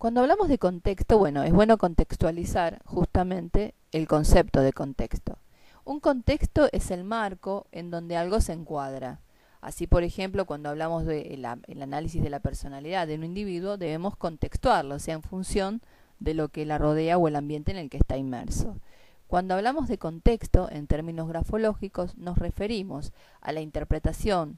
Cuando hablamos de contexto, bueno, es bueno contextualizar justamente el concepto de contexto. Un contexto es el marco en donde algo se encuadra. Así, por ejemplo, cuando hablamos del análisis de la personalidad de un individuo, debemos contextuarlo, o sea, en función de lo que la rodea o el ambiente en el que está inmerso. Cuando hablamos de contexto, en términos grafológicos, nos referimos a la interpretación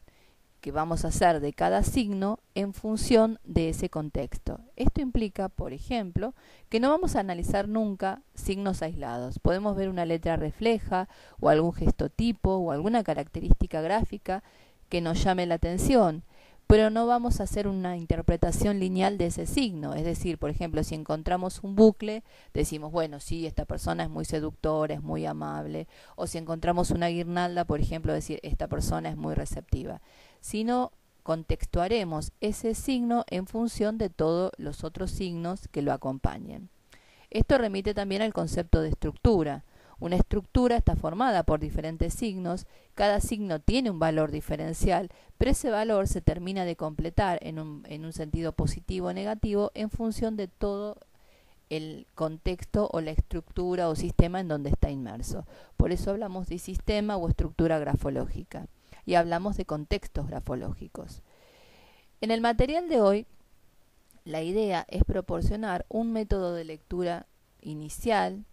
que vamos a hacer de cada signo en función de ese contexto. Esto implica, por ejemplo, que no vamos a analizar nunca signos aislados. Podemos ver una letra refleja o algún gestotipo o alguna característica gráfica que nos llame la atención, pero no vamos a hacer una interpretación lineal de ese signo. Es decir, por ejemplo, si encontramos un bucle, decimos, bueno, sí, esta persona es muy seductora, es muy amable. O si encontramos una guirnalda, por ejemplo, decir, esta persona es muy receptiva. Sino contextuaremos ese signo en función de todos los otros signos que lo acompañen. Esto remite también al concepto de estructura. Una estructura está formada por diferentes signos, cada signo tiene un valor diferencial, pero ese valor se termina de completar en un sentido positivo o negativo en función de todo el contexto o la estructura o sistema en donde está inmerso. Por eso hablamos de sistema o estructura grafológica y hablamos de contextos grafológicos. En el material de hoy, la idea es proporcionar un método de lectura inicial,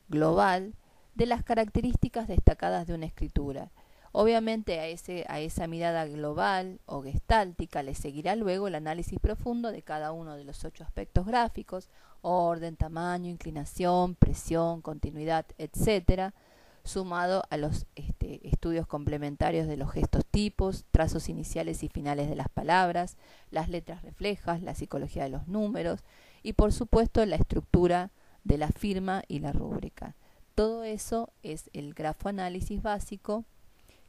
global, de las características destacadas de una escritura. Obviamente a esa mirada global o gestáltica le seguirá luego el análisis profundo de cada uno de los 8 aspectos gráficos: orden, tamaño, inclinación, presión, continuidad, etc., sumado a los estudios complementarios de los gestos tipos, trazos iniciales y finales de las palabras, las letras reflejas, la psicología de los números y, por supuesto, la estructura de la firma y la rúbrica. Todo eso es el grafoanálisis básico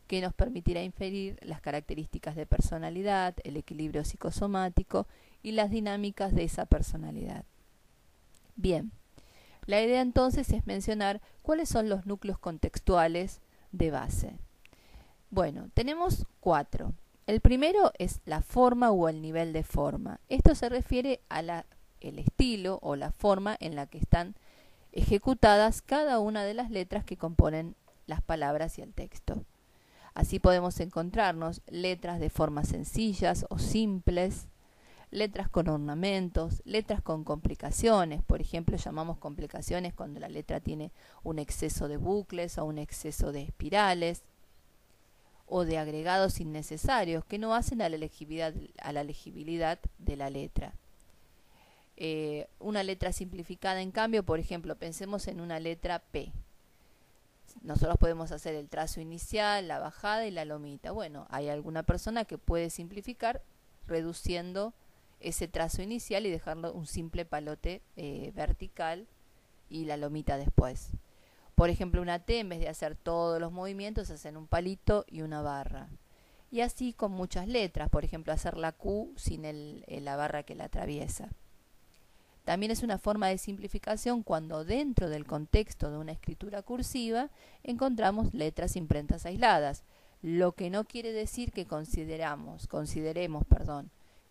que nos permitirá inferir las características de personalidad, el equilibrio psicosomático y las dinámicas de esa personalidad. Bien, la idea entonces es mencionar cuáles son los núcleos contextuales de base. Bueno, tenemos 4. El primero es la forma o el nivel de forma. Esto se refiere a el estilo o la forma en la que están ejecutadas cada una de las letras que componen las palabras y el texto. Así podemos encontrarnos letras de formas sencillas o simples, letras con ornamentos, letras con complicaciones. Por ejemplo, llamamos complicaciones cuando la letra tiene un exceso de bucles o un exceso de espirales o de agregados innecesarios que no hacen a la legibilidad de la letra. Una letra simplificada, en cambio, por ejemplo, pensemos en una letra P. Nosotros podemos hacer el trazo inicial, la bajada y la lomita. Bueno, hay alguna persona que puede simplificar reduciendo ese trazo inicial y dejarlo un simple palote vertical y la lomita después. Por ejemplo, una T, en vez de hacer todos los movimientos, hacen un palito y una barra. Y así con muchas letras, por ejemplo, hacer la Q sin la barra que la atraviesa. También es una forma de simplificación cuando dentro del contexto de una escritura cursiva encontramos letras imprentas aisladas, lo que no quiere decir que consideremos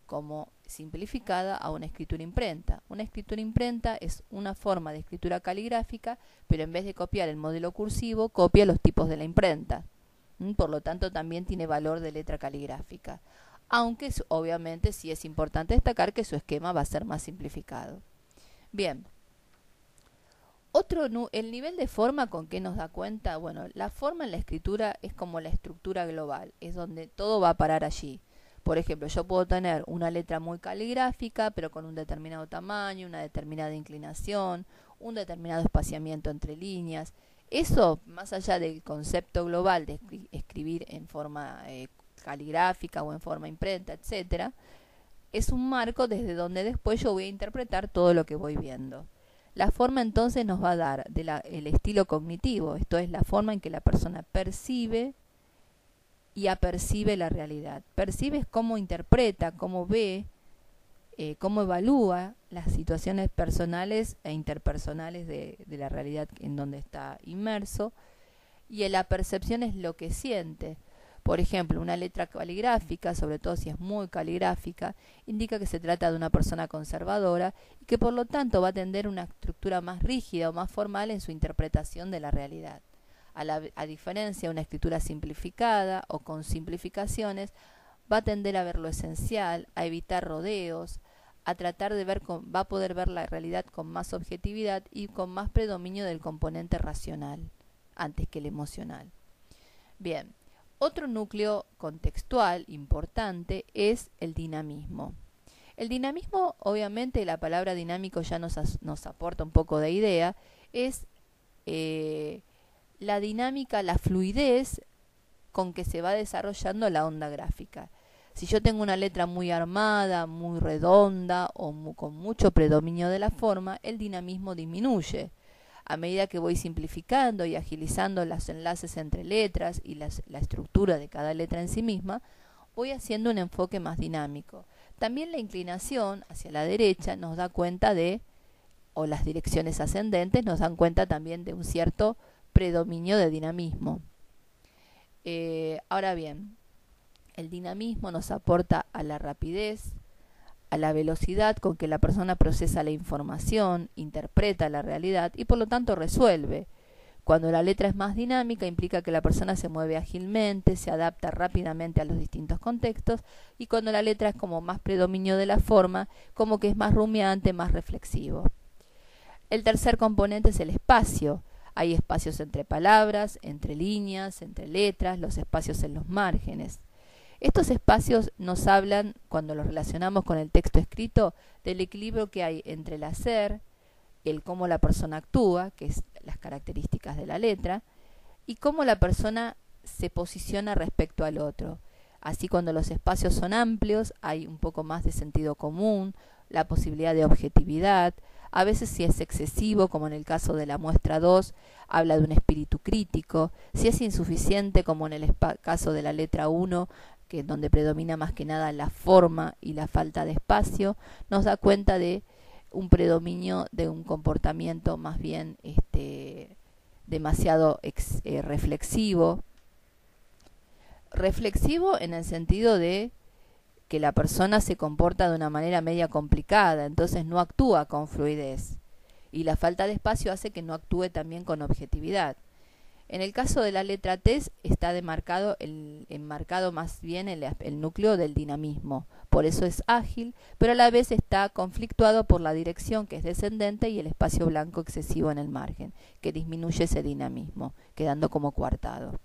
como simplificada a una escritura imprenta. Una escritura imprenta es una forma de escritura caligráfica, pero en vez de copiar el modelo cursivo, copia los tipos de la imprenta. Por lo tanto, también tiene valor de letra caligráfica. Aunque obviamente sí es importante destacar que su esquema va a ser más simplificado. Bien, el nivel de forma, ¿con qué nos da cuenta? Bueno, la forma en la escritura es como la estructura global, es donde todo va a parar allí. Por ejemplo, yo puedo tener una letra muy caligráfica, pero con un determinado tamaño, una determinada inclinación, un determinado espaciamiento entre líneas. Eso, más allá del concepto global de escribir en forma caligráfica o en forma imprenta, etcétera, es un marco desde donde después yo voy a interpretar todo lo que voy viendo. La forma entonces nos va a dar el estilo cognitivo, esto es la forma en que la persona percibe y apercibe la realidad. Percibe cómo interpreta, cómo ve, cómo evalúa las situaciones personales e interpersonales de la realidad en donde está inmerso, y la percepción es lo que siente. Por ejemplo, una letra caligráfica, sobre todo si es muy caligráfica, indica que se trata de una persona conservadora y que por lo tanto va a tener una estructura más rígida o más formal en su interpretación de la realidad. A diferencia de una escritura simplificada o con simplificaciones, va a tender a ver lo esencial, a evitar rodeos, a tratar de va a poder ver la realidad con más objetividad y con más predominio del componente racional antes que el emocional. Bien, otro núcleo contextual importante es el dinamismo. El dinamismo, obviamente, la palabra dinámico ya nos aporta un poco de idea, es la dinámica, la fluidez con que se va desarrollando la onda gráfica. Si yo tengo una letra muy armada, muy redonda o con mucho predominio de la forma, el dinamismo disminuye. A medida que voy simplificando y agilizando los enlaces entre letras y la estructura de cada letra en sí misma, voy haciendo un enfoque más dinámico. También la inclinación hacia la derecha nos da cuenta o las direcciones ascendentes nos dan cuenta también de un cierto predominio de dinamismo. Ahora bien, el dinamismo nos aporta a la rapidez, a la velocidad con que la persona procesa la información, interpreta la realidad y por lo tanto resuelve. Cuando la letra es más dinámica implica que la persona se mueve ágilmente, se adapta rápidamente a los distintos contextos, y cuando la letra es como más predominio de la forma, como que es más rumiante, más reflexivo. El tercer componente es el espacio. Hay espacios entre palabras, entre líneas, entre letras, los espacios en los márgenes. Estos espacios nos hablan, cuando los relacionamos con el texto escrito, del equilibrio que hay entre el hacer, el cómo la persona actúa, que es las características de la letra, y cómo la persona se posiciona respecto al otro. Así, cuando los espacios son amplios, hay un poco más de sentido común, la posibilidad de objetividad. A veces, si es excesivo, como en el caso de la muestra 2, habla de un espíritu crítico. Si es insuficiente, como en el caso de la letra 1, que es donde predomina más que nada la forma y la falta de espacio, nos da cuenta de un predominio de un comportamiento más bien demasiado reflexivo. Reflexivo en el sentido de que la persona se comporta de una manera media complicada, entonces no actúa con fluidez. Y la falta de espacio hace que no actúe también con objetividad. En el caso de la letra T está enmarcado más bien el núcleo del dinamismo. Por eso es ágil, pero a la vez está conflictuado por la dirección, que es descendente, y el espacio blanco excesivo en el margen, que disminuye ese dinamismo, quedando como coartado.